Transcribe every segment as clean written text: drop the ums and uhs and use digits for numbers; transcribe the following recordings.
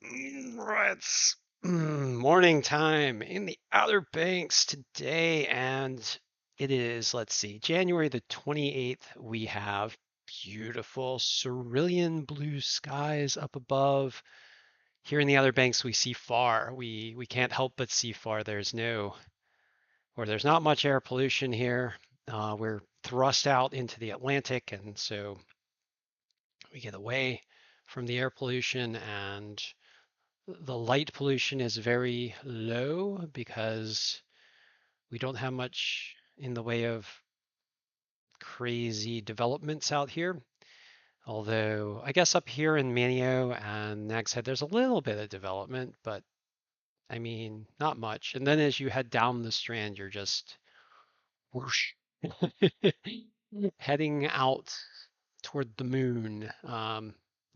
It's morning time in the Outer Banks today, and it is, let's see, January the 28th. We have beautiful cerulean blue skies up above. Here in the Outer Banks, we see far. We can't help but see far. There's not much air pollution here. We're thrust out into the Atlantic, and so we get away from the air pollution, and the light pollution is very low because we don't have much in the way of crazy developments out here. Although I guess up here in Manio and Nags Head, there's a little bit of development, but I mean, not much. And then as you head down the strand, you're just whoosh, heading out toward the moon.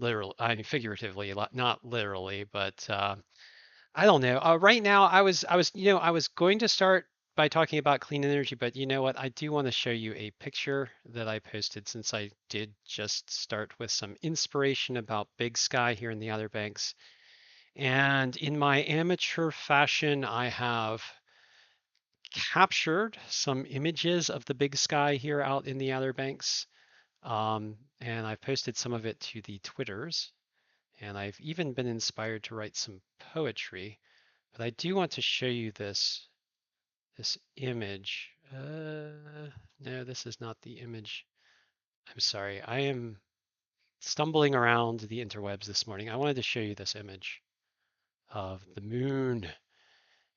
Literally, I mean, figuratively, not literally, but I don't know. Right now, I was going to start by talking about clean energy, but you know what? I do want to show you a picture that I posted since I did just start with some inspiration about Big Sky here in the Outer Banks. And in my amateur fashion, I have captured some images of the Big Sky here out in the Outer Banks. And I've posted some of it to the Twitters, and I've even been inspired to write some poetry. But I do want to show you this image. No, this is not the image. I'm sorry. I am stumbling around the interwebs this morning. I wanted to show you this image of the moon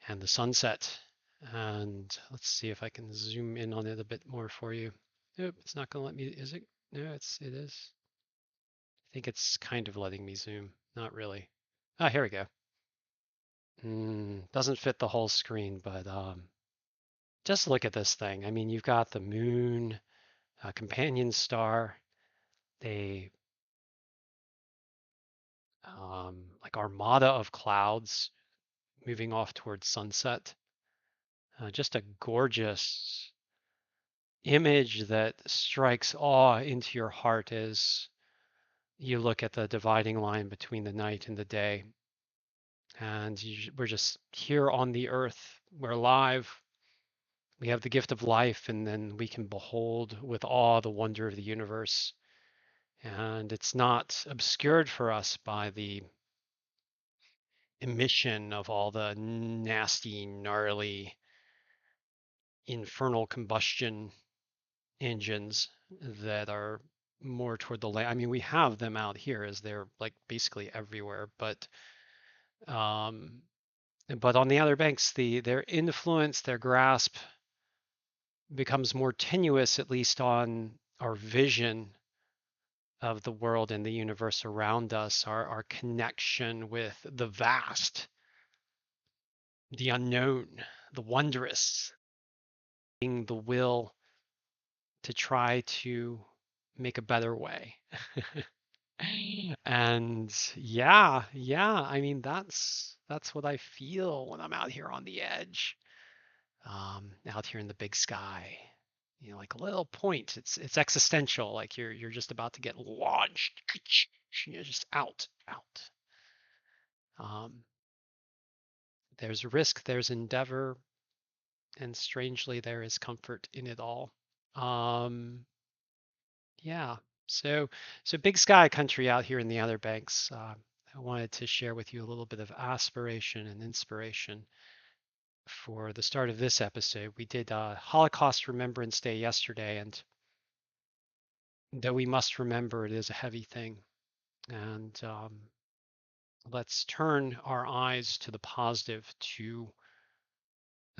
and the sunset. And let's see if I can zoom in on it a bit more for you. Nope, it's not going to let me. Is it? No, it is. I think it's kind of letting me zoom. Not really. Ah, here we go. Doesn't fit the whole screen, but just look at this thing. I mean, you've got the moon, a companion star, a like armada of clouds moving off towards sunset. Just a gorgeous image that strikes awe into your heart as you look at the dividing line between the night and the day. And we're just here on the earth. We're alive. We have the gift of life, and then we can behold with awe the wonder of the universe. And it's not obscured for us by the emission of all the nasty, gnarly, infernal combustion engines that are more toward the land. I mean, we have them out here as they're like basically everywhere, um, but on the Outer Banks, their influence, their grasp becomes more tenuous, at least on our vision of the world and the universe around us, our connection with the vast, the unknown, the wondrous, the will to try to make a better way. And yeah, I mean that's what I feel when I'm out here on the edge, out here in the big sky. You know, like a little point. It's existential, like you're just about to get launched. You're just out. Um, there's risk, there's endeavor, and strangely there is comfort in it all. Um, yeah. So big sky country out here in the Outer Banks. I wanted to share with you a little bit of aspiration and inspiration for the start of this episode. We did Holocaust Remembrance Day yesterday, and though we must remember it is a heavy thing, and let's turn our eyes to the positive, to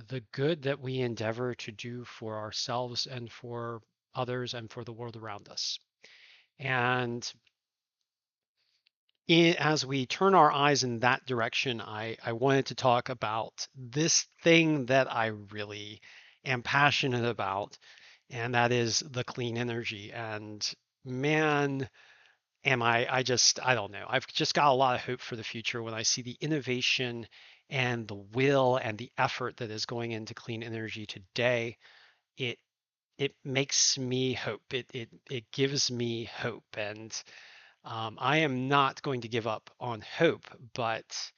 the good that we endeavor to do for ourselves and for others and for the world around us. And as we turn our eyes in that direction, I wanted to talk about this thing that I really am passionate about, and that is the clean energy. And man, I don't know. I've just got a lot of hope for the future when I see the innovation and the will and the effort that is going into clean energy today. It it makes me hope. It gives me hope. And I am not going to give up on hope, but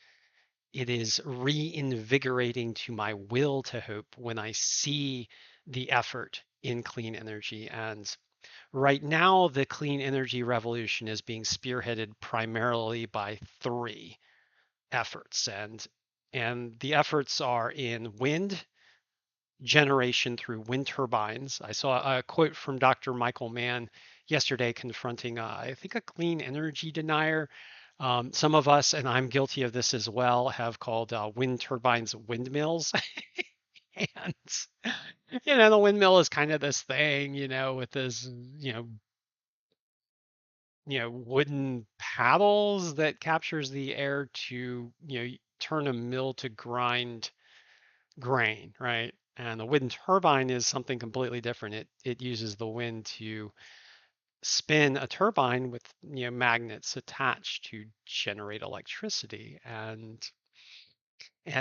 it is reinvigorating to my will to hope when I see the effort in clean energy. And right now, the clean energy revolution is being spearheaded primarily by three efforts, and the efforts are in wind generation through wind turbines. I saw a quote from Dr. Michael Mann yesterday confronting, I think, a clean energy denier. Some of us, and I'm guilty of this as well, have called wind turbines windmills. And, the windmill is kind of this thing, with this, wooden paddles that captures the air to, turn a mill to grind grain, right? And a wind turbine is something completely different. It uses the wind to spin a turbine with magnets attached to generate electricity, and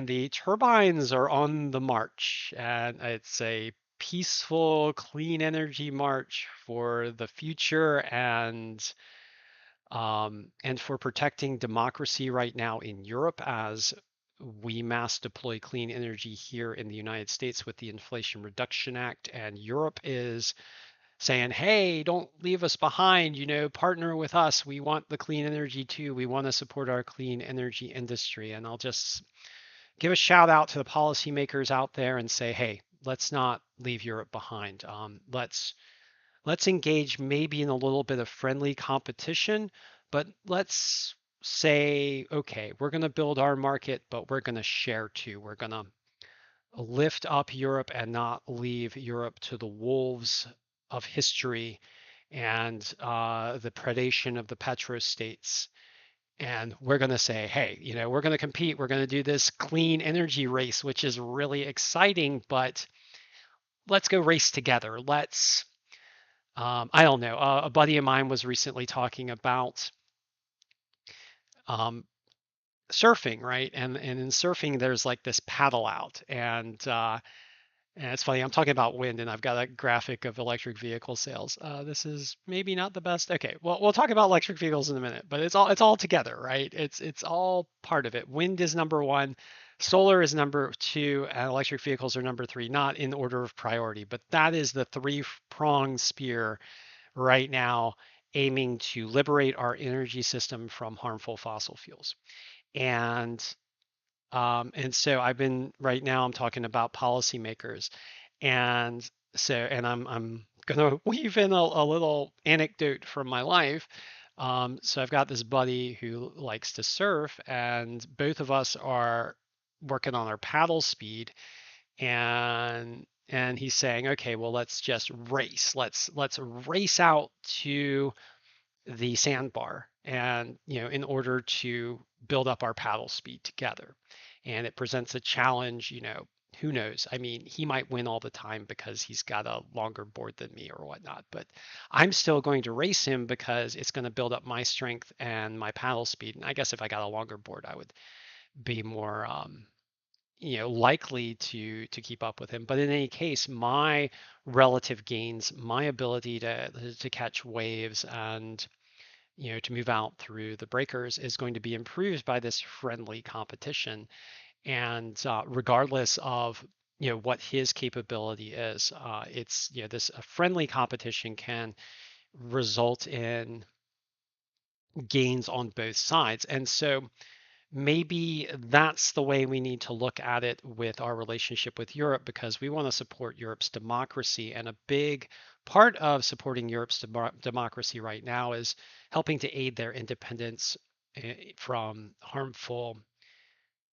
the turbines are on the march, and it's a peaceful, clean energy march for the future, and for protecting democracy right now in Europe as we mass deploy clean energy here in the United States with the Inflation Reduction Act. And Europe is saying, hey, don't leave us behind, partner with us. We want the clean energy too. We want to support our clean energy industry. And I'll just give a shout out to the policymakers out there and say, hey, let's not leave Europe behind. Let's engage maybe in a little bit of friendly competition, but let's say, okay, we're going to build our market, but we're going to share too. We're going to lift up Europe and not leave Europe to the wolves of history and the predation of the petrostates. And we're going to say, hey, we're going to compete. We're going to do this clean energy race, which is really exciting, but let's go race together. I don't know. A buddy of mine was recently talking about um, surfing, right? And in surfing, there's like this paddle out, and it's funny. I'm talking about wind, and I've got a graphic of electric vehicle sales. This is maybe not the best. Okay, well, we'll talk about electric vehicles in a minute, but it's all together, right? It's all part of it. Wind is number one, solar is number two, and electric vehicles are number three, not in order of priority, but that is the three-pronged spear right now, aiming to liberate our energy system from harmful fossil fuels. And so I've been right now I'm talking about policymakers, and I'm gonna weave in a little anecdote from my life. So I've got this buddy who likes to surf, and both of us are working on our paddle speed, and he's saying, okay, well, let's just race. Let's race out to the sandbar, and in order to build up our paddle speed together. And it presents a challenge. Who knows? I mean, he might win all the time because he's got a longer board than me or whatnot, but I'm still going to race him because it's going to build up my strength and my paddle speed. And I guess if I got a longer board, I would be more likely to keep up with him. But in any case, my relative gains, my ability to catch waves and to move out through the breakers is going to be improved by this friendly competition. And regardless of what his capability is, it's this a friendly competition can result in gains on both sides. And so maybe that's the way we need to look at it with our relationship with Europe, because we want to support Europe's democracy. And a big part of supporting Europe's democracy right now is helping to aid their independence from harmful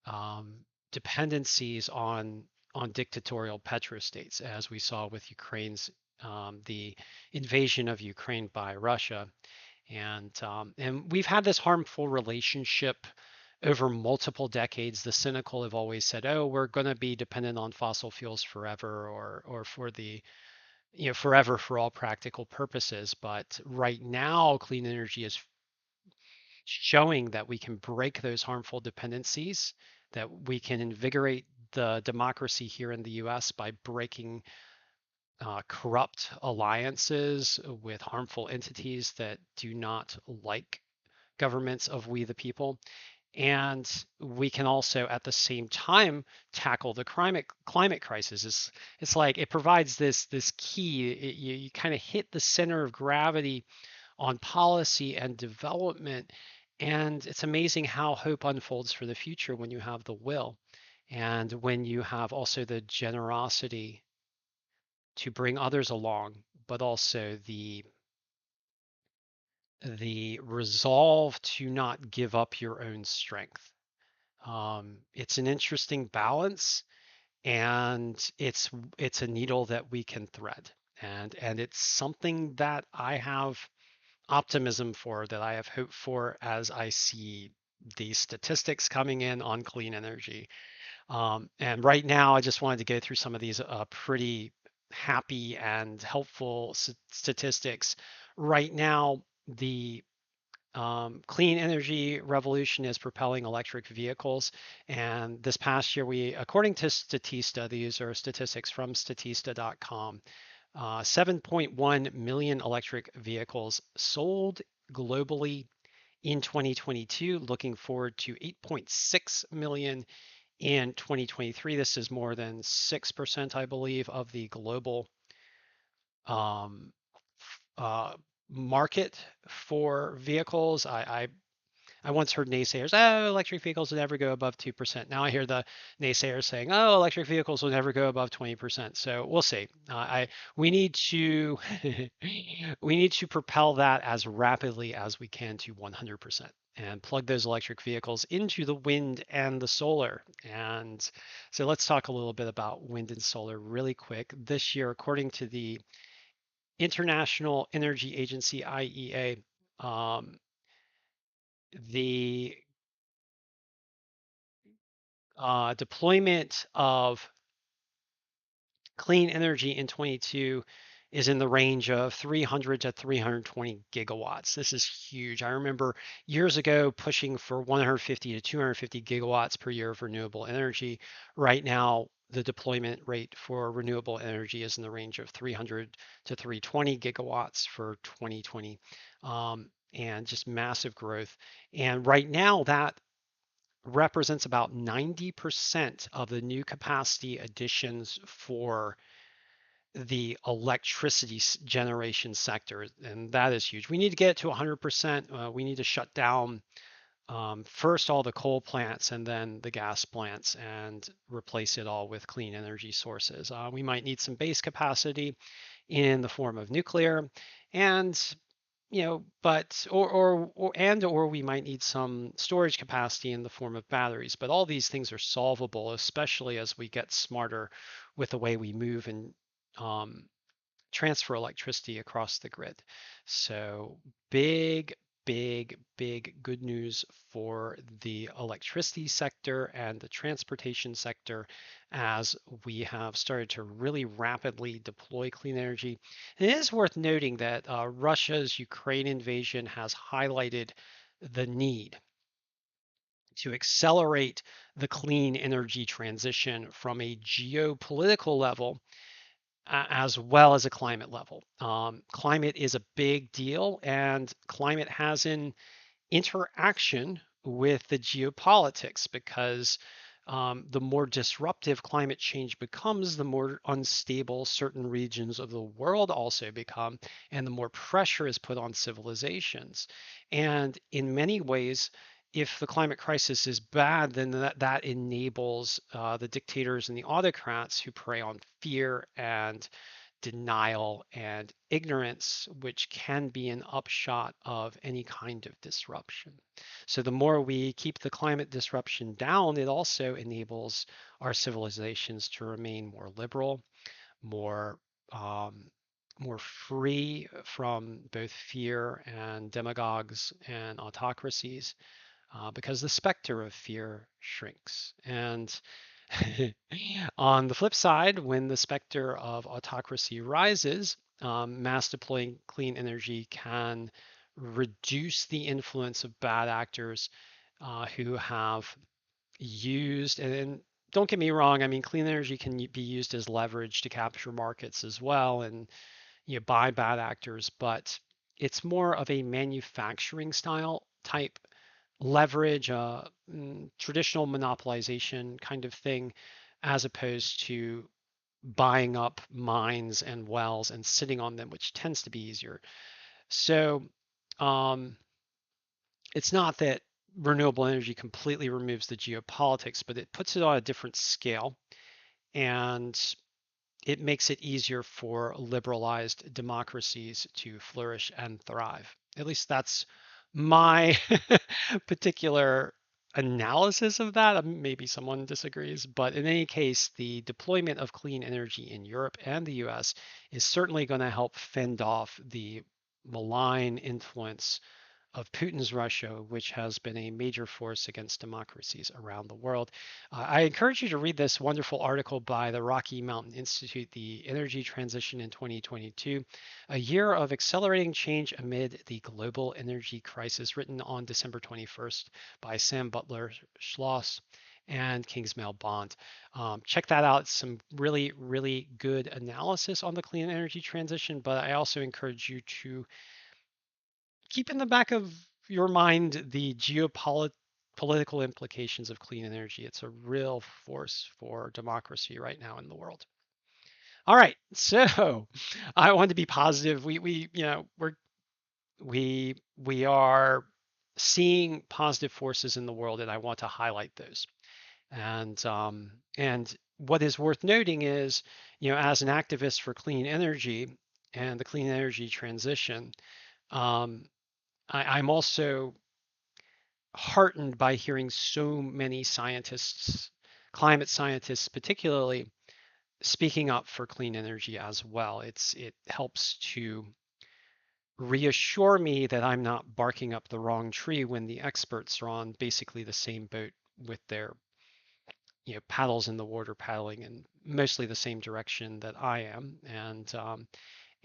um, dependencies on dictatorial petrostates, as we saw with Ukraine's the invasion of Ukraine by Russia. And we've had this harmful relationship over multiple decades. The cynical have always said, "Oh, we're going to be dependent on fossil fuels forever, or for the forever for all practical purposes." But right now, clean energy is showing that we can break those harmful dependencies, that we can invigorate the democracy here in the U.S. by breaking corrupt alliances with harmful entities that do not like governments of we the people. And we can also at the same time tackle the climate crisis. It's like it provides this key. You kind of hit the center of gravity on policy and development. And it's amazing how hope unfolds for the future when you have the will and when you have also the generosity to bring others along, but also the resolve to not give up your own strength. It's an interesting balance, and it's a needle that we can thread, and it's something that I have optimism for, that I have hope for as I see these statistics coming in on clean energy. And right now, I just wanted to go through some of these pretty happy and helpful statistics. Right now, the clean energy revolution is propelling electric vehicles. And this past year, according to Statista, these are statistics from statista.com, 7.1 million electric vehicles sold globally in 2022, looking forward to 8.6 million in 2023. This is more than 6%, I believe, of the global um, uh, market for vehicles. I once heard naysayers, oh, electric vehicles will never go above 2%. Now I hear the naysayers saying, oh, electric vehicles will never go above 20%. So we'll see. We need to we need to propel that as rapidly as we can to 100% and plug those electric vehicles into the wind and the solar. And so let's talk a little bit about wind and solar really quick. This year, according to the International Energy Agency, IEA, the deployment of clean energy in 22 is in the range of 300 to 320 gigawatts. This is huge. I remember years ago pushing for 150 to 250 gigawatts per year of renewable energy. Right now, the deployment rate for renewable energy is in the range of 300 to 320 gigawatts for 2020, and just massive growth. And right now, that represents about 90% of the new capacity additions for the electricity generation sector, and that is huge. We need to get to 100%. We need to shut down first all the coal plants and then the gas plants and replace it all with clean energy sources. We might need some base capacity in the form of nuclear, and but or we might need some storage capacity in the form of batteries. But all these things are solvable, especially as we get smarter with the way we move and um, transfer electricity across the grid. So big good news for the electricity sector and the transportation sector as we have started to really rapidly deploy clean energy. And it is worth noting that Russia's Ukraine invasion has highlighted the need to accelerate the clean energy transition from a geopolitical level as well as a climate level. Climate is a big deal, and climate has an interaction with the geopolitics because the more disruptive climate change becomes, the more unstable certain regions of the world also become, and the more pressure is put on civilizations. And in many ways, if the climate crisis is bad, then that enables the dictators and the autocrats who prey on fear and denial and ignorance, which can be an upshot of any kind of disruption. So the more we keep the climate disruption down, it also enables our civilizations to remain more liberal, more um, more free from both fear and demagogues and autocracies, because the specter of fear shrinks. And on the flip side, when the specter of autocracy rises, mass deploying clean energy can reduce the influence of bad actors who have used, and don't get me wrong, I mean, clean energy can be used as leverage to capture markets as well and by bad actors, but it's more of a manufacturing style type leverage, traditional monopolization kind of thing, as opposed to buying up mines and wells and sitting on them, which tends to be easier. So um, it's not that renewable energy completely removes the geopolitics, but it puts it on a different scale, and it makes it easier for liberalized democracies to flourish and thrive. At least that's my particular analysis of that. Maybe someone disagrees, but in any case, the deployment of clean energy in Europe and the US is certainly going to help fend off the malign influence of Putin's Russia, which has been a major force against democracies around the world. I encourage you to read this wonderful article by the Rocky Mountain Institute, The Energy Transition in 2022, a year of accelerating change amid the global energy crisis, written on December 21st by Sam Butler Schloss and Kingsmail Bond. Check that out. It's some really, really good analysis on the clean energy transition, but I also encourage you to keep in the back of your mind the geopolitical implications of clean energy. It's a real force for democracy right now in the world. All right, so I want to be positive. We are seeing positive forces in the world, and I want to highlight those. And what is worth noting is, as an activist for clean energy and the clean energy transition, um, I'm also heartened by hearing so many scientists, climate scientists particularly, speaking up for clean energy as well. It helps to reassure me that I'm not barking up the wrong tree when the experts are on basically the same boat with their paddles in the water, paddling in mostly the same direction that I am.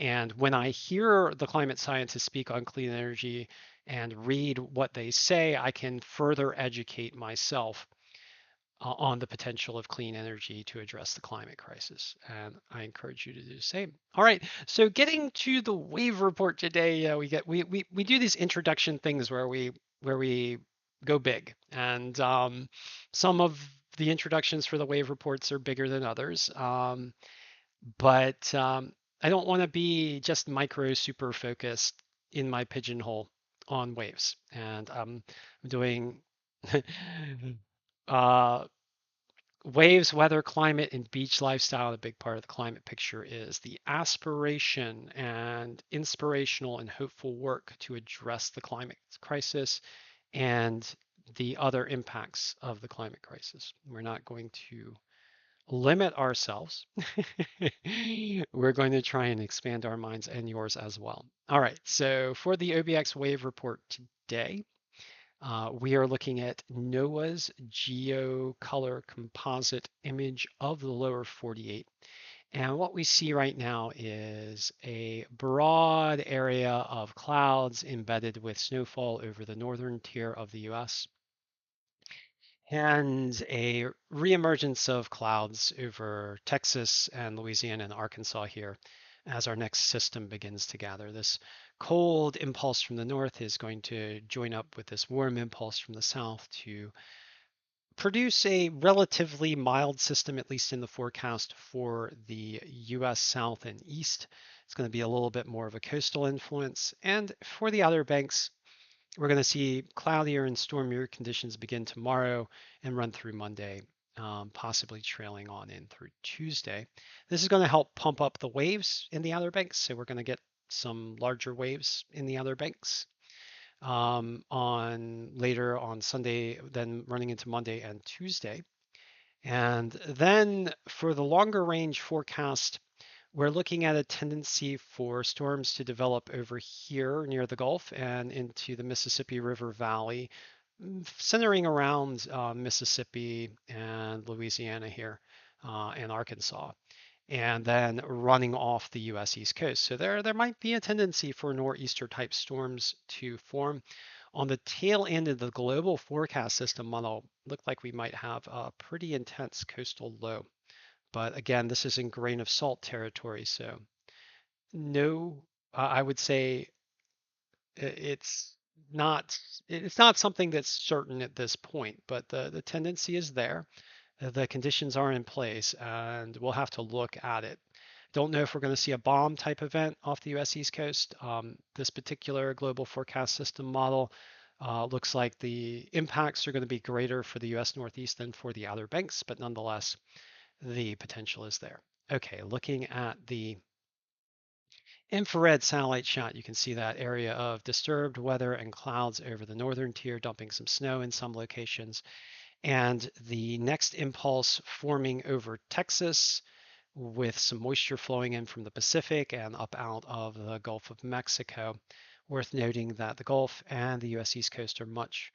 And when I hear the climate scientists speak on clean energy and read what they say, I can further educate myself on the potential of clean energy to address the climate crisis. And I encourage you to do the same. All right, so getting to the wave report today, we do these introduction things where we go big, and some of the introductions for the wave reports are bigger than others. But I don't want to be just micro super focused in my pigeonhole on waves. And I'm doing uh, waves, weather, climate, and beach lifestyle. A big part of the climate picture is the aspiration and inspirational and hopeful work to address the climate crisis and the other impacts of the climate crisis. We're not going to limit ourselves. We're going to try and expand our minds and yours as well. All right, so for the OBX wave report today, we are looking at NOAA's GeoColor composite image of the lower 48. And what we see right now is a broad area of clouds embedded with snowfall over the northern tier of the US, and a reemergence of clouds over Texas and Louisiana and Arkansas here as our next system begins to gather. This cold impulse from the north is going to join up with this warm impulse from the south to produce a relatively mild system, at least in the forecast for the US South and East. It's going to be a little bit more of a coastal influence. And for the Outer Banks, we're going to see cloudier and stormier conditions begin tomorrow and run through Monday, possibly trailing on in through Tuesday. This is going to help pump up the waves in the Outer Banks, so we're going to get some larger waves in the Outer Banks on later on Sunday, then running into Monday and Tuesday. And then for the longer range forecast, we're looking at a tendency for storms to develop over here near the Gulf and into the Mississippi River Valley, centering around Mississippi and Louisiana here and Arkansas, and then running off the U.S. East Coast. So there might be a tendency for nor'easter type storms to form. On the tail end of the global forecast system model, look like we might have a pretty intense coastal low. But again, this is in grain of salt territory, so no, I would say it's not it's not something that's certain at this point, but the tendency is there. The conditions are in place, and we'll have to look at it. Don't know if we're going to see a bomb type event off the U.S. East Coast. This particular global forecast system model looks like the impacts are going to be greater for the U.S. Northeast than for the Outer Banks, but nonetheless, the potential is there. Okay, looking at the infrared satellite shot, you can see that area of disturbed weather and clouds over the northern tier, dumping some snow in some locations, and the next impulse forming over Texas with some moisture flowing in from the Pacific and up out of the Gulf of Mexico. Worth noting that the Gulf and the U.S. East Coast are much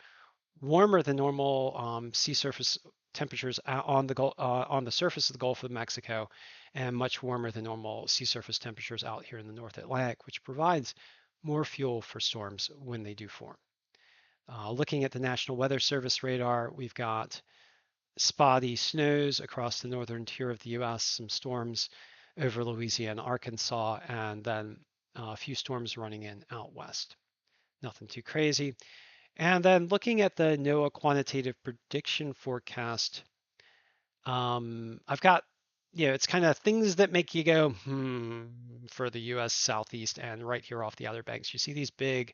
warmer than normal sea surface temperatures on the surface of the Gulf of Mexico, and much warmer than normal sea surface temperatures out here in the North Atlantic, which provides more fuel for storms when they do form. Looking at the National Weather Service radar, we've got spotty snows across the northern tier of the U.S., some storms over Louisiana, Arkansas, and then a few storms running in out west. Nothing too crazy. And then looking at the NOAA quantitative prediction forecast, I've got, it's kind of things that make you go, for the US Southeast and right here off the Outer Banks. You see these big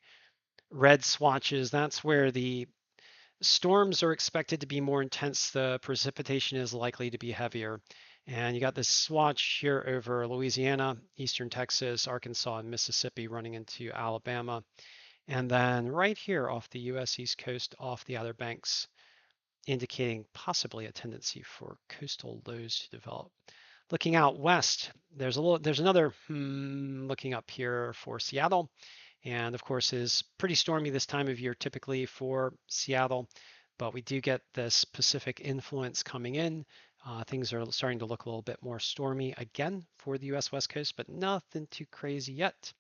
red swatches. That's where the storms are expected to be more intense. The precipitation is likely to be heavier. And you got this swatch here over Louisiana, eastern Texas, Arkansas, and Mississippi running into Alabama. And then right here off the US East Coast, off the Outer Banks, indicating possibly a tendency for coastal lows to develop. Looking out west, there's another looking up here for Seattle, and of course is pretty stormy this time of year typically for Seattle, but we do get this Pacific influence coming in. Things are starting to look a little bit more stormy again for the U.S. West Coast, but nothing too crazy yet.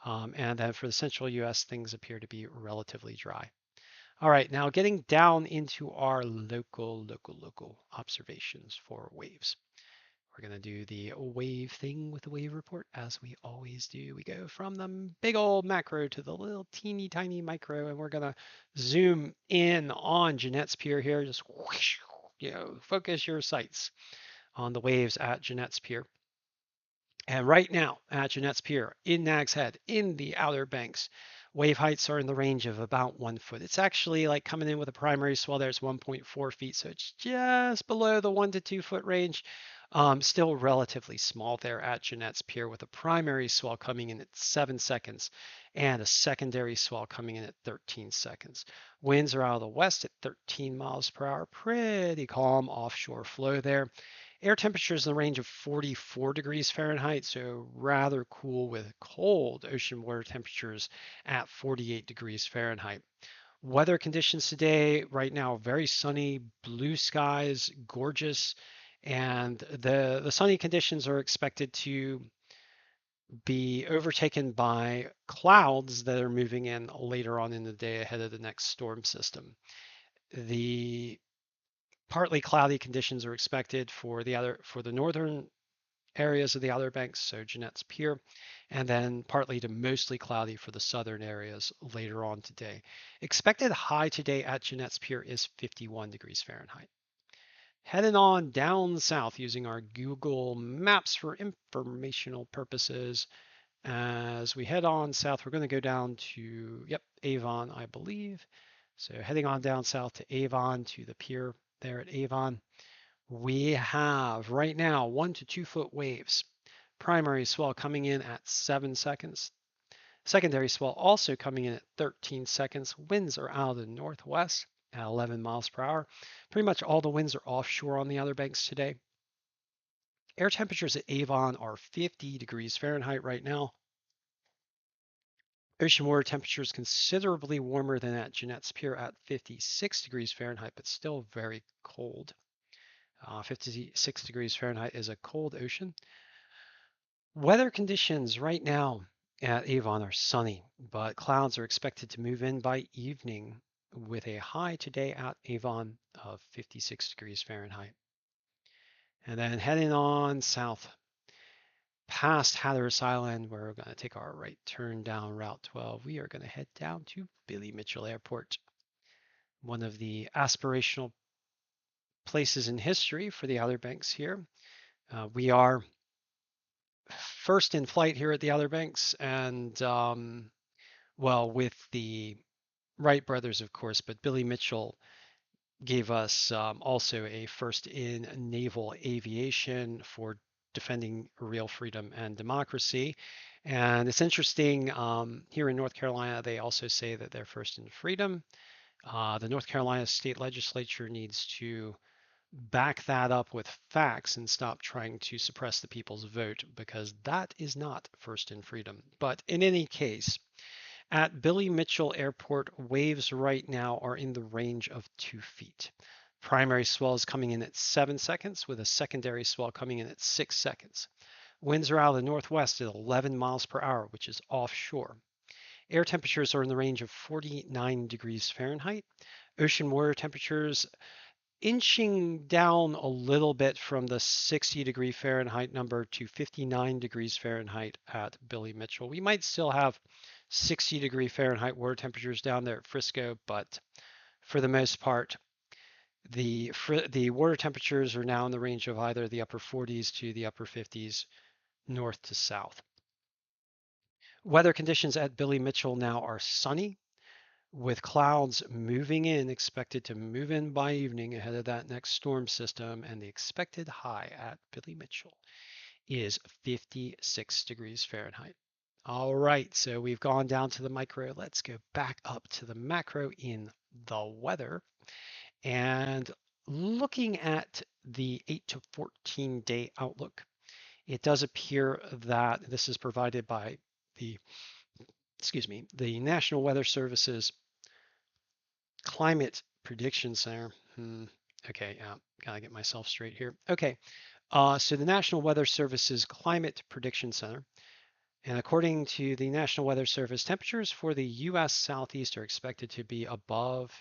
And then for the central U.S., things appear to be relatively dry. All right, now getting down into our local observations for waves. We're going to do the wave thing with the wave report as we always do. We go from the big old macro to the little teeny tiny micro, and we're going to zoom in on Jeanette's Pier here. Just whoosh, focus your sights on the waves at Jeanette's Pier. And right now at Jeanette's Pier in Nag's Head in the Outer Banks, wave heights are in the range of about 1 foot. It's actually like coming in with a primary swell there. It's 1.4 feet, so it's just below the 1 to 2 foot range. Still relatively small there at Jeanette's Pier with a primary swell coming in at 7 seconds and a secondary swell coming in at 13 seconds. Winds are out of the west at 13 miles per hour. Pretty calm offshore flow there. Air temperatures in the range of 44 degrees Fahrenheit, so rather cool with cold ocean water temperatures at 48 degrees Fahrenheit. Weather conditions today, right now, very sunny, blue skies, gorgeous, and the sunny conditions are expected to be overtaken by clouds that are moving in later on in the day ahead of the next storm system. The partly cloudy conditions are expected for the northern areas of the Outer Banks, so Jeanette's Pier, and then partly to mostly cloudy for the southern areas later on today. Expected high today at Jeanette's Pier is 51 degrees Fahrenheit. Heading on down south using our Google Maps for informational purposes. As we head on south, we're going to go down to, Avon, I believe. So heading on down south to Avon, to the pier there at Avon, we have right now 1 to 2 foot waves. Primary swell coming in at 7 seconds. Secondary swell also coming in at 13 seconds. Winds are out of the northwest at 11 miles per hour. Pretty much all the winds are offshore on the Outer Banks today. Air temperatures at Avon are 50 degrees Fahrenheit right now. Ocean water temperatures considerably warmer than at Jeanette's Pier at 56 degrees Fahrenheit, but still very cold. 56 degrees Fahrenheit is a cold ocean. Weather conditions right now at Avon are sunny, but clouds are expected to move in by evening with a high today at Avon of 56 degrees Fahrenheit. And then heading on south, past Hatteras Island, we're going to take our right turn down Route 12. We are going to head down to Billy Mitchell Airport, one of the aspirational places in history for the Outer Banks here. We are first in flight here at the Outer Banks, and well, with the Wright brothers, of course, but Billy Mitchell gave us also a first in naval aviation for defending real freedom and democracy. And it's interesting, here in North Carolina, they also say that they're first in freedom. The North Carolina state legislature needs to back that up with facts and stop trying to suppress the people's vote, because that is not first in freedom. But in any case, at Billy Mitchell Airport, waves right now are in the range of 2 feet. Primary swell is coming in at 7 seconds, with a secondary swell coming in at 6 seconds. Winds are out of the northwest at 11 miles per hour, which is offshore. Air temperatures are in the range of 49 degrees Fahrenheit. Ocean water temperatures inching down a little bit from the 60-degree Fahrenheit number to 59 degrees Fahrenheit at Billy Mitchell. We might still have 60-degree Fahrenheit water temperatures down there at Frisco, but for the most part, the water temperatures are now in the range of either the upper 40s to the upper 50s, north to south. Weather conditions at Billy Mitchell now are sunny, with clouds moving in, expected to move in by evening ahead of that next storm system, and the expected high at Billy Mitchell is 56 degrees Fahrenheit. All right, so we've gone down to the micro. Let's go back up to the macro in the weather. And looking at the 8 to 14 day outlook, it does appear that this is provided by the, the National Weather Service's Climate Prediction Center. Okay, yeah, gotta get myself straight here. Okay, so the National Weather Service's Climate Prediction Center, and according to the National Weather Service, temperatures for the U.S. Southeast are expected to be above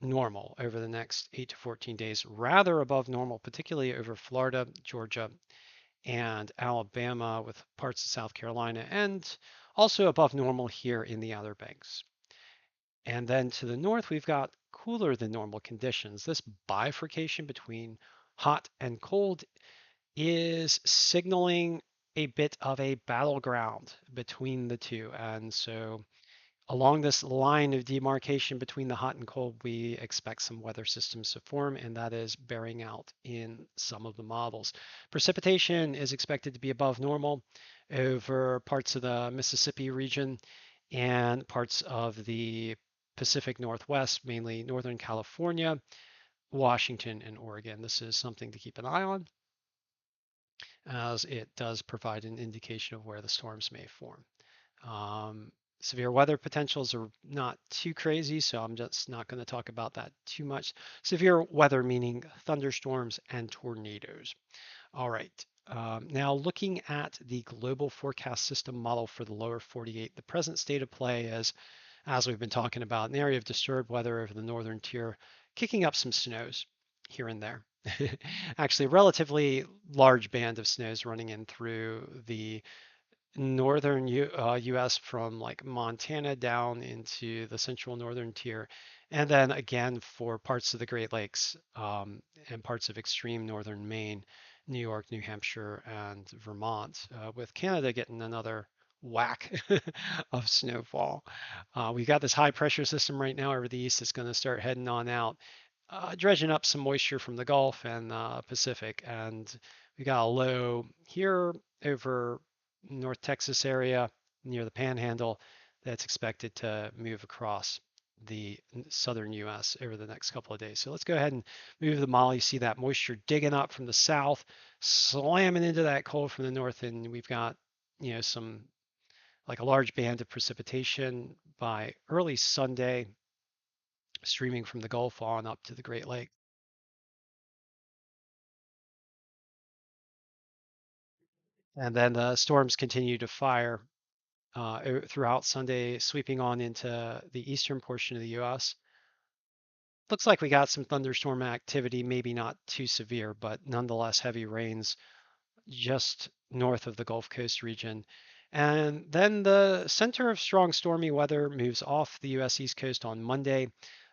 normal over the next 8 to 14 days, rather above normal, particularly over Florida, Georgia, and Alabama, with parts of South Carolina, and also above normal here in the Outer Banks. And then to the north, we've got cooler than normal conditions. This bifurcation between hot and cold is signaling a bit of a battleground between the two. And so along this line of demarcation between the hot and cold, we expect some weather systems to form, and that is bearing out in some of the models. Precipitation is expected to be above normal over parts of the Mississippi region and parts of the Pacific Northwest, mainly Northern California, Washington, and Oregon. This is something to keep an eye on, as it does provide an indication of where the storms may form. Severe weather potentials are not too crazy, so I'm just not going to talk about that too much. Severe weather meaning thunderstorms and tornadoes. All right. Now looking at the global forecast system model for the lower 48, the present state of play is, as we've been talking about, an area of disturbed weather over the northern tier, kicking up some snows here and there. Actually, a relatively large band of snows running in through the northern US, from like Montana down into the central northern tier. And then again for parts of the Great Lakes, and parts of extreme northern Maine, New York, New Hampshire, and Vermont, with Canada getting another whack of snowfall. We've got this high pressure system right now over the east that's going to start heading on out, dredging up some moisture from the Gulf and Pacific. And we got a low here over North Texas area near the Panhandle that's expected to move across the southern U.S. over the next couple of days. So let's go ahead and move the model. You see that moisture digging up from the south, slamming into that cold from the north, and we've got, some, like, a large band of precipitation by early Sunday, streaming from the Gulf on up to the Great Lakes. And then the storms continue to fire throughout Sunday, sweeping on into the eastern portion of the U.S. Looks like we got some thunderstorm activity, maybe not too severe, but nonetheless heavy rains just north of the Gulf Coast region. And then the center of strong stormy weather moves off the U.S. East Coast on Monday,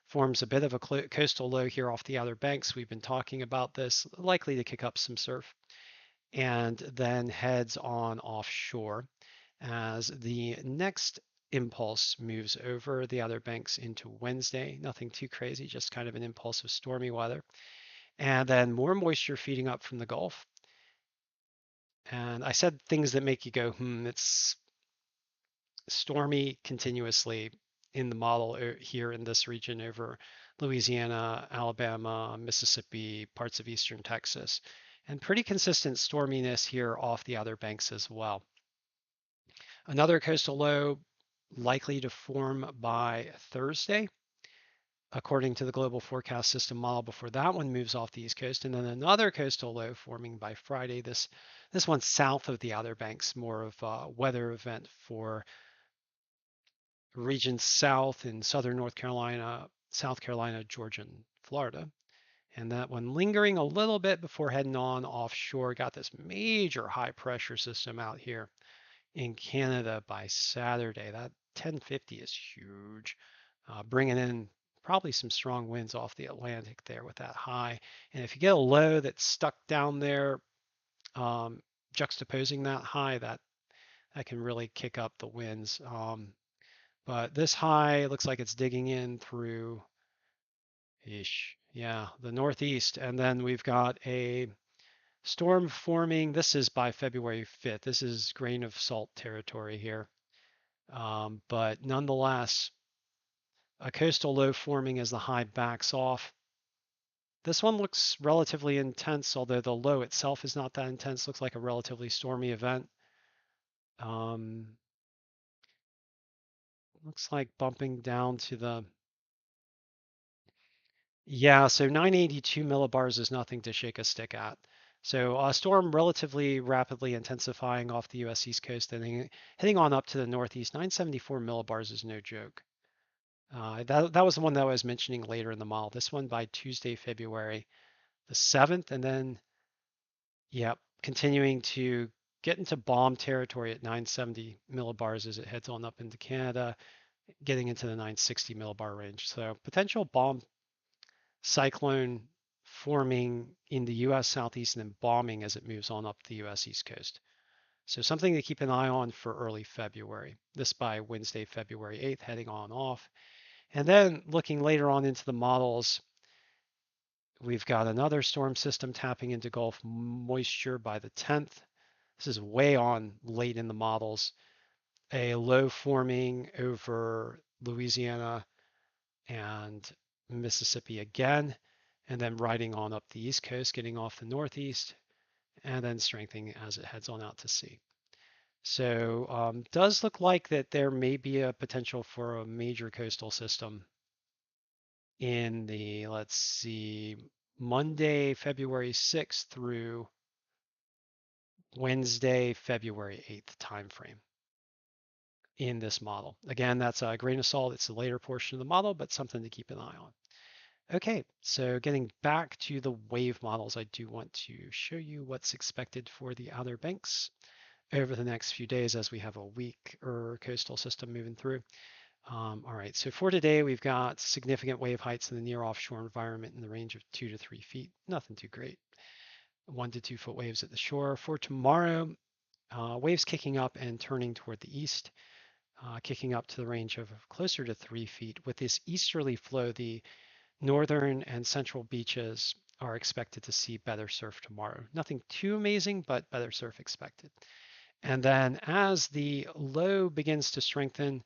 forms a bit of a coastal low here off the Outer Banks. We've been talking about this, likely to kick up some surf, and then heads on offshore as the next impulse moves over the Outer Banks into Wednesday. Nothing too crazy, just kind of an impulse of stormy weather. And then more moisture feeding up from the Gulf. And I said things that make you go, it's stormy continuously in the model here in this region over Louisiana, Alabama, Mississippi, parts of eastern Texas, and pretty consistent storminess here off the Outer Banks as well. Another coastal low likely to form by Thursday, according to the global forecast system model before that one moves off the East Coast, and then another coastal low forming by Friday. This one south of the Outer Banks, more of a weather event for regions south in southern North Carolina, South Carolina, Georgia, and Florida. And that one lingering a little bit before heading on offshore. Got this major high pressure system out here in Canada by Saturday. That 1050 is huge, bringing in probably some strong winds off the Atlantic there with that high. And if you get a low that's stuck down there, juxtaposing that high, that can really kick up the winds. But this high looks like it's digging in through, yeah, the northeast. And then we've got a storm forming. This is by February 5th. This is grain of salt territory here. But nonetheless, a coastal low forming as the high backs off. This one looks relatively intense, although the low itself is not that intense. Looks like a relatively stormy event. Looks like bumping down to the, yeah, so 982 millibars is nothing to shake a stick at. So a storm relatively rapidly intensifying off the U.S. East Coast and heading on up to the Northeast. 974 millibars is no joke. That was the one that I was mentioning later in the model. This one by Tuesday, February the 7th, and then, yep, continuing to get into bomb territory at 970 millibars as it heads on up into Canada, getting into the 960 millibar range. So potential bomb cyclone forming in the U.S. Southeast and then bombing as it moves on up the U.S. East Coast. So something to keep an eye on for early February. This by Wednesday, February 8th, heading on off. And then looking later on into the models, we've got another storm system tapping into Gulf moisture by the 10th. This is way on late in the models. A low forming over Louisiana and Mississippi again, and then riding on up the East Coast, getting off the Northeast, and then strengthening as it heads on out to sea. So does look like that there may be a potential for a major coastal system in the, let's see, Monday, February 6th through Wednesday, February 8th timeframe in this model. Again, that's a grain of salt. It's the later portion of the model, but something to keep an eye on. Okay, so getting back to the wave models, I do want to show you what's expected for the Outer Banks over the next few days as we have a weaker coastal system moving through. All right, so for today, we've got significant wave heights in the near offshore environment in the range of 2 to 3 feet. Nothing too great. 1 to 2 foot waves at the shore. For tomorrow, waves kicking up and turning toward the east, kicking up to the range of closer to 3 feet. With this easterly flow, the northern and central beaches are expected to see better surf tomorrow. Nothing too amazing, but better surf expected. And then as the low begins to strengthen,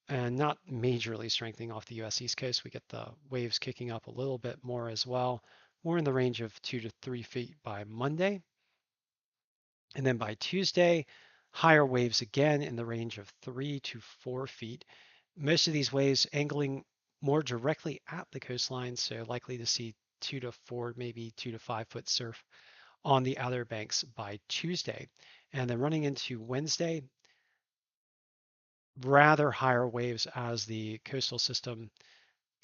and not majorly strengthening off the U.S. East Coast, we get the waves kicking up a little bit more as well, more in the range of 2 to 3 feet by Monday. And then by Tuesday, higher waves again in the range of 3 to 4 feet. Most of these waves angling more directly at the coastline, so likely to see 2 to 4, maybe 2 to 5 foot surf on the Outer Banks by Tuesday. And then running into Wednesday, rather higher waves as the coastal system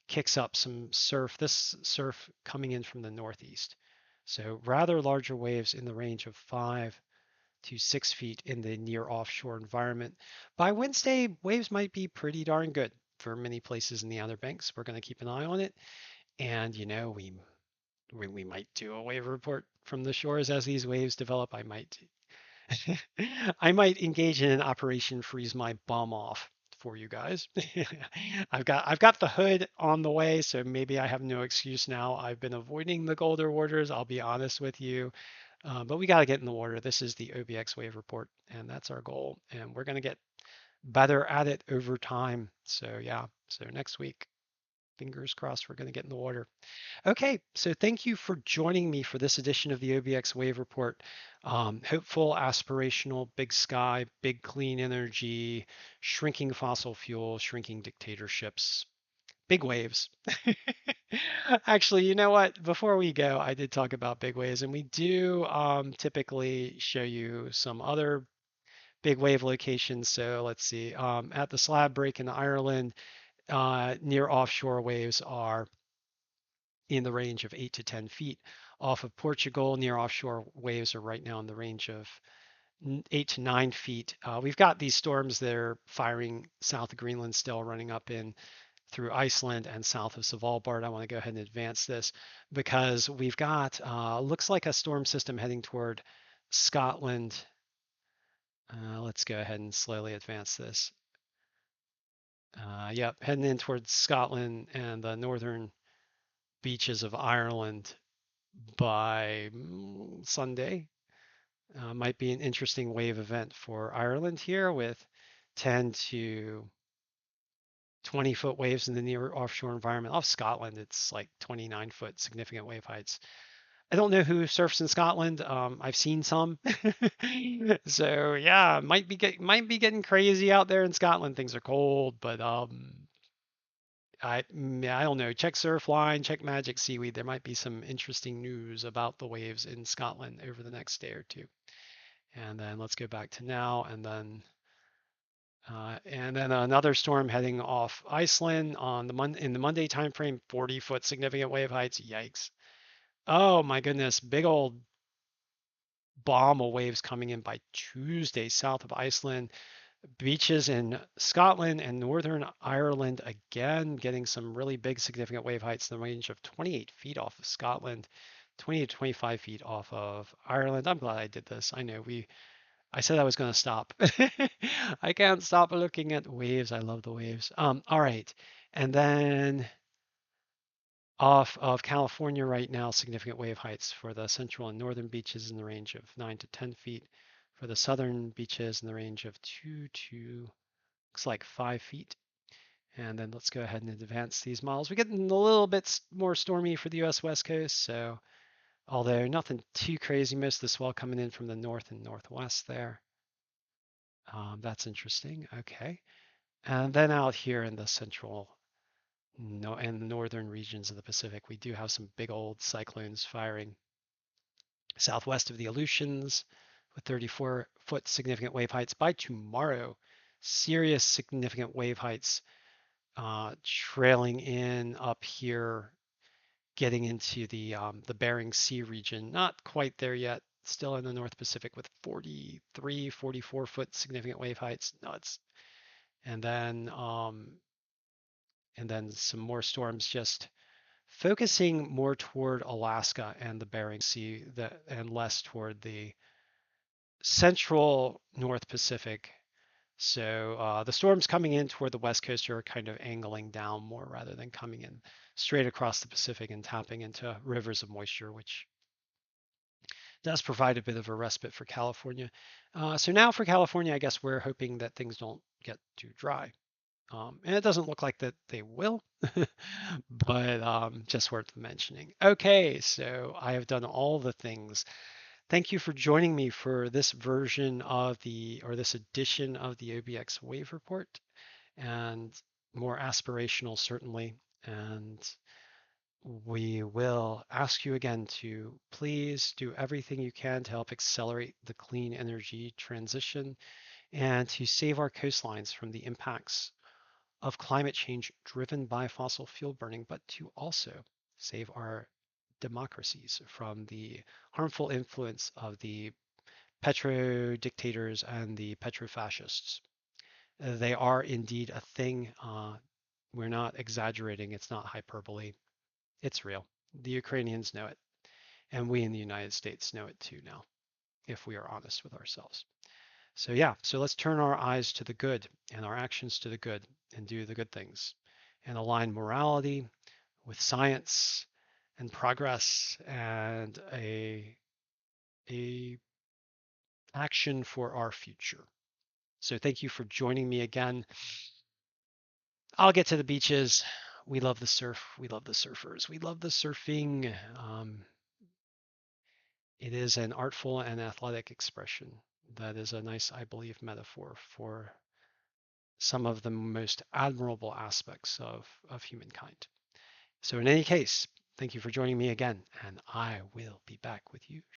kicks up some surf, this surf coming in from the northeast. So rather larger waves in the range of 5 to 6 feet in the near offshore environment. By Wednesday, waves might be pretty darn good for many places in the Outer Banks. We're going to keep an eye on it. And, we might do a wave report from the shores as these waves develop. I might engage in an Operation Freeze My Bum Off for you guys. I've got the hood on the way, so maybe I have no excuse now. I've been avoiding the colder waters, I'll be honest with you. But we got to get in the water. This is the OBX wave report, and that's our goal. And we're going to get better at it over time. So yeah, so next week, fingers crossed, we're going to get in the water. Okay, so thank you for joining me for this edition of the OBX Wave Report. Hopeful, aspirational, big sky, big clean energy, shrinking fossil fuel, shrinking dictatorships, big waves. Actually, you know what? Before we go, I did talk about big waves, and we do typically show you some other big wave locations. So let's see. At the slab break in Ireland, near offshore waves are in the range of 8 to 10 feet. Off of Portugal, near offshore waves are right now in the range of 8 to 9 feet. We've got these storms that are firing south of Greenland still, running up in through Iceland and south of Svalbard. I want to go ahead and advance this because we've got looks like a storm system heading toward Scotland. Let's go ahead and slowly advance this. Yep, heading in towards Scotland and the northern beaches of Ireland by Sunday. Might be an interesting wave event for Ireland here with 10 to 20-foot waves in the near offshore environment. Off Scotland, it's like 29-foot significant wave heights. I don't know who surfs in Scotland. I've seen some. So yeah, might be getting crazy out there in Scotland. Things are cold, but I don't know. Check Surfline, check Magic Seaweed. There might be some interesting news about the waves in Scotland over the next day or two. And then let's go back to now, and then another storm heading off Iceland on in the Monday timeframe. 40-foot significant wave heights. Yikes! Oh my goodness, big old bomb of waves coming in by Tuesday south of Iceland. Beaches in Scotland and Northern Ireland again getting some really big significant wave heights in the range of 28 feet off of Scotland, 20 to 25 feet off of Ireland. I'm glad I did this. I said I was going to stop. I can't stop looking at waves. I love the waves. All right. And then off of California right now, significant wave heights for the central and northern beaches in the range of 9 to 10 feet. For the southern beaches in the range of 2 to, looks like 5 feet. And then let's go ahead and advance these models. We're getting a little bit more stormy for the US West Coast. So although nothing too crazy, most of the swell coming in from the north and northwest there. That's interesting. Okay. And then out here in the central and the northern regions of the Pacific, we do have some big old cyclones firing southwest of the Aleutians with 34-foot significant wave heights. By tomorrow, serious significant wave heights trailing in up here, getting into the Bering Sea region. Not quite there yet. Still in the North Pacific with 43, 44-foot significant wave heights. Nuts. And then some more storms just focusing more toward Alaska and the Bering Sea and less toward the central North Pacific. So the storms coming in toward the west coast are kind of angling down more rather than coming in straight across the Pacific and tapping into rivers of moisture, which does provide a bit of a respite for California. So now for California, I guess we're hoping that things don't get too dry. And it doesn't look like that they will, but just worth mentioning. Okay, so I have done all the things. Thank you for joining me for this version of this edition of the OBX Wave Report, and more aspirational certainly. And we will ask you again to please do everything you can to help accelerate the clean energy transition and to save our coastlines from the impacts of climate change driven by fossil fuel burning, but to also save our democracies from the harmful influence of the petro-dictators and the petro-fascists. They are indeed a thing. We're not exaggerating. It's not hyperbole. It's real. The Ukrainians know it. And we in the United States know it too now, if we are honest with ourselves. So yeah, so let's turn our eyes to the good and our actions to the good and do the good things and align morality with science and progress and a action for our future. So thank you for joining me again. I'll get to the beaches. We love the surf. We love the surfers. We love the surfing. It is an artful and athletic expression that is a nice, I believe, metaphor for some of the most admirable aspects of humankind. So in any case, thank you for joining me again, and I will be back with you